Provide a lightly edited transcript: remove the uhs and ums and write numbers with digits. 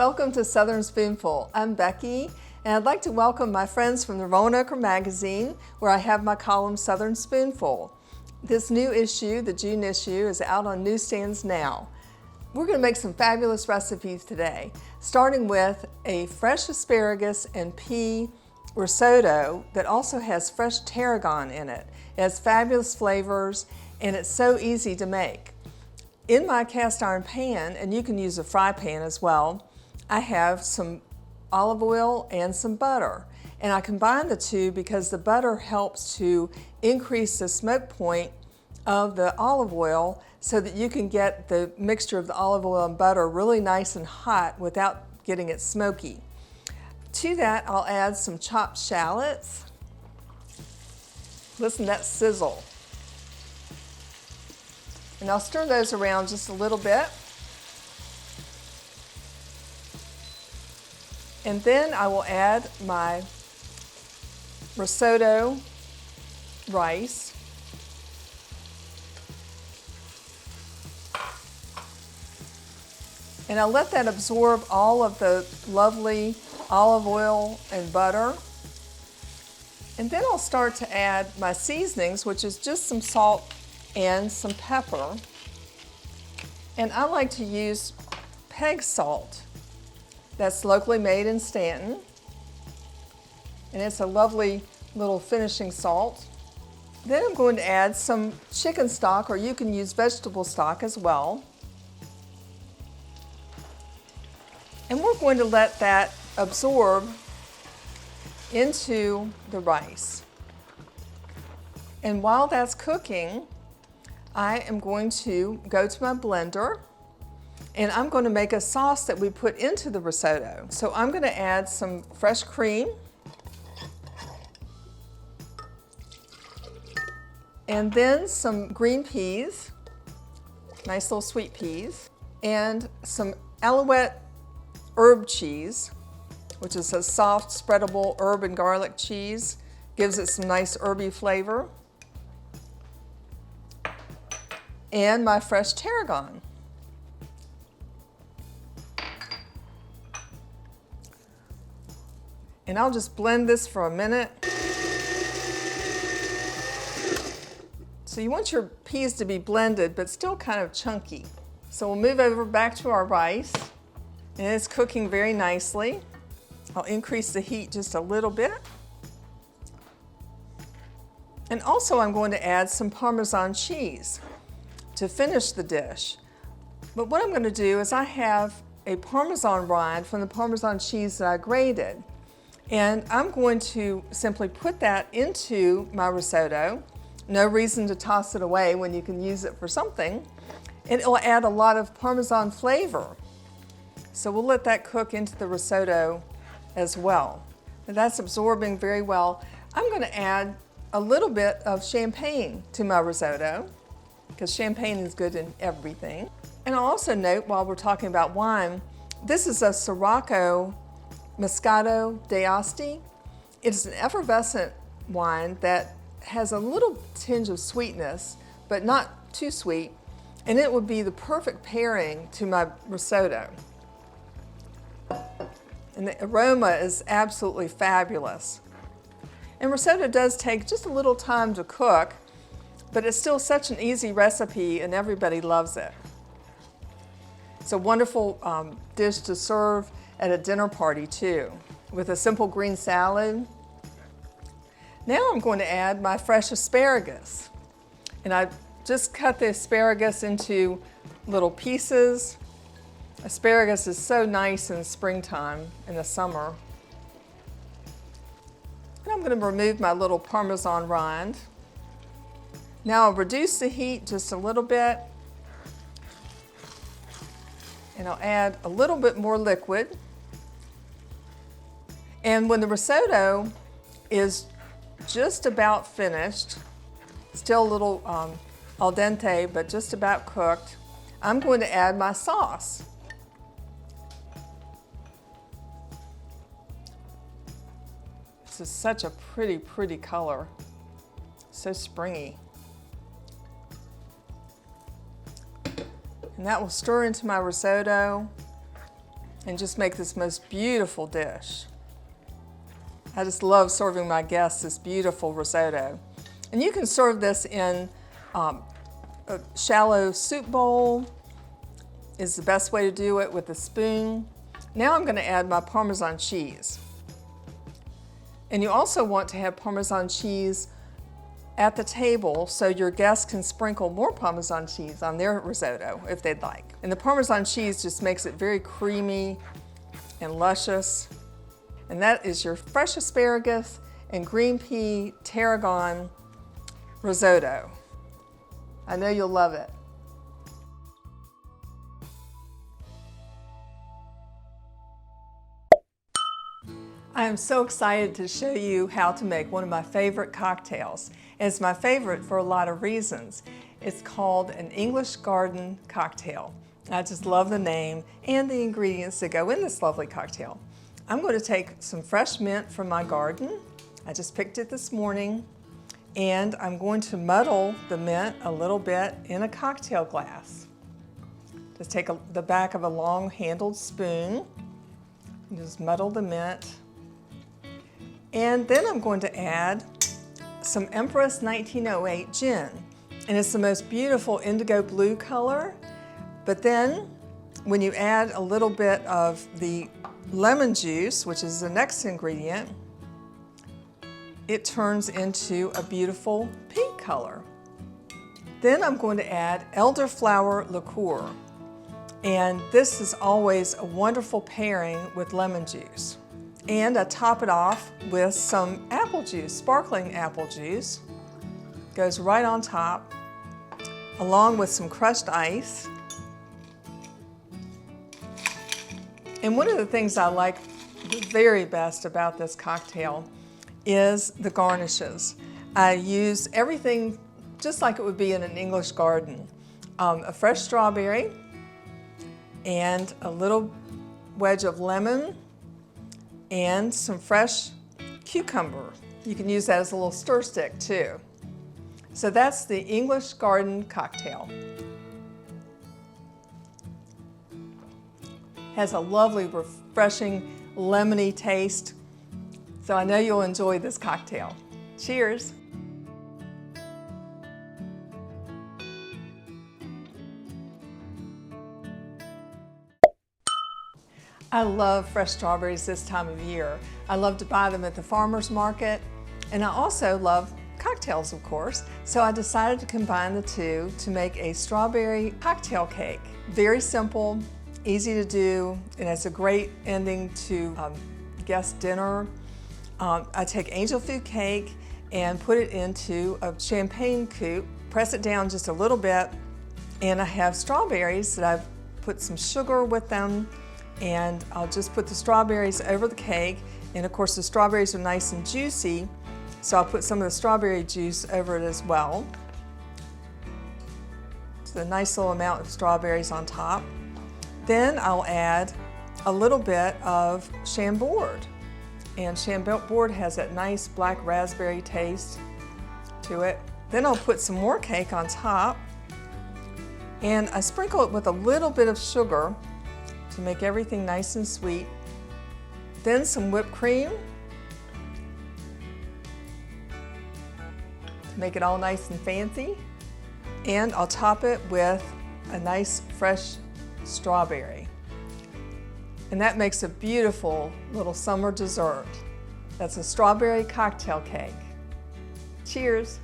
Welcome to Southern Spoonful. I'm Becky, and I'd like to welcome my friends from the Roanoke magazine, where I have my column Southern Spoonful. This new issue, the June issue, is out on newsstands now. We're going to make some fabulous recipes today, starting with a fresh asparagus and pea risotto that also has fresh tarragon in it. It has fabulous flavors, and it's so easy to make. In my cast iron pan, and you can use a fry pan as well, I have some olive oil and some butter. And I combine the two because the butter helps to increase the smoke point of the olive oil so that you can get the mixture of the olive oil and butter really nice and hot without getting it smoky. To that, I'll add some chopped shallots. Listen to that sizzle. And I'll stir those around just a little bit. And then I will add my risotto rice. And I'll let that absorb all of the lovely olive oil and butter. And then I'll start to add my seasonings, which is just some salt and some pepper. And I like to use peg salt. That's locally made in Stanton. And it's a lovely little finishing salt. Then I'm going to add some chicken stock, or you can use vegetable stock as well. And we're going to let that absorb into the rice. And while that's cooking, I am going to go to my blender, and I'm going to make a sauce that we put into the risotto. So I'm going to add some fresh cream, and then some green peas, nice little sweet peas, and some Alouette herb cheese, which is a soft, spreadable herb and garlic cheese. Gives it some nice herby flavor. And my fresh tarragon. And I'll just blend this for a minute. So you want your peas to be blended, but still kind of chunky. So we'll move over back to our rice. And it's cooking very nicely. I'll increase the heat just a little bit. And also I'm going to add some Parmesan cheese to finish the dish. But what I'm going to do is I have a Parmesan rind from the Parmesan cheese that I grated. And I'm going to simply put that into my risotto. No reason to toss it away when you can use it for something. And it'll add a lot of Parmesan flavor. So we'll let that cook into the risotto as well. And that's absorbing very well. I'm going to add a little bit of champagne to my risotto, because champagne is good in everything. And I'll also note, while we're talking about wine, this is a Sirocco Moscato d'Asti. It's an effervescent wine that has a little tinge of sweetness, but not too sweet, and it would be the perfect pairing to my risotto. And the aroma is absolutely fabulous. And risotto does take just a little time to cook, but it's still such an easy recipe and everybody loves it. It's a wonderful dish to serve at a dinner party too, with a simple green salad. Now I'm going to add my fresh asparagus. And I just cut the asparagus into little pieces. Asparagus is so nice in springtime, in the summer. And I'm going to remove my little Parmesan rind. Now I'll reduce the heat just a little bit. And I'll add a little bit more liquid. And when the risotto is just about finished, still a little al dente, but just about cooked, I'm going to add my sauce. This is such a pretty, pretty color. So springy. And that will stir into my risotto. and just make this most beautiful dish. I just love serving my guests this beautiful risotto. And you can serve this in a shallow soup bowl is the best way to do it, with a spoon. Now I'm going to add my Parmesan cheese. And you also want to have Parmesan cheese at the table so your guests can sprinkle more Parmesan cheese on their risotto if they'd like. And the Parmesan cheese just makes it very creamy and luscious. And that is your fresh asparagus and green pea tarragon risotto. I know you'll love it. I am so excited to show you how to make one of my favorite cocktails. And it's my favorite for a lot of reasons. It's called an English garden cocktail. I just love the name and the ingredients that go in this lovely cocktail. I'm going to take some fresh mint from my garden. I just picked it this morning. And I'm going to muddle the mint a little bit in a cocktail glass. Just take the back of a long handled spoon and just muddle the mint. And then I'm going to add some Empress 1908 gin. And it's the most beautiful indigo blue color. But then when you add a little bit of the lemon juice, which is the next ingredient, it turns into a beautiful pink color. Then I'm going to add elderflower liqueur. And this is always a wonderful pairing with lemon juice. And I top it off with some apple juice, sparkling apple juice. Goes right on top, along with some crushed ice. And one of the things I like the very best about this cocktail is the garnishes. I use everything just like it would be in an English garden. A fresh strawberry and a little wedge of lemon and some fresh cucumber. You can use that as a little stir stick too. So that's the English garden cocktail. Has a lovely, refreshing, lemony taste. So I know you'll enjoy this cocktail. Cheers. I love fresh strawberries this time of year. I love to buy them at the farmer's market, and I also love cocktails, of course. So I decided to combine the two to make a strawberry cocktail cake. Very simple, easy to do, and it's a great ending to guest dinner. I take angel food cake and put it into a champagne coupe, press it down just a little bit, and I have strawberries that I've put some sugar with them, and I'll just put the strawberries over the cake. And of course the strawberries are nice and juicy, so I'll put some of the strawberry juice over it as well. So a nice little amount of strawberries on top. Then I'll add a little bit of Chambord. And Chambord has that nice black raspberry taste to it. Then I'll put some more cake on top, and I sprinkle it with a little bit of sugar to make everything nice and sweet. Then some whipped cream to make it all nice and fancy. And I'll top it with a nice fresh strawberry. And that makes a beautiful little summer dessert. That's a strawberry cocktail cake. Cheers.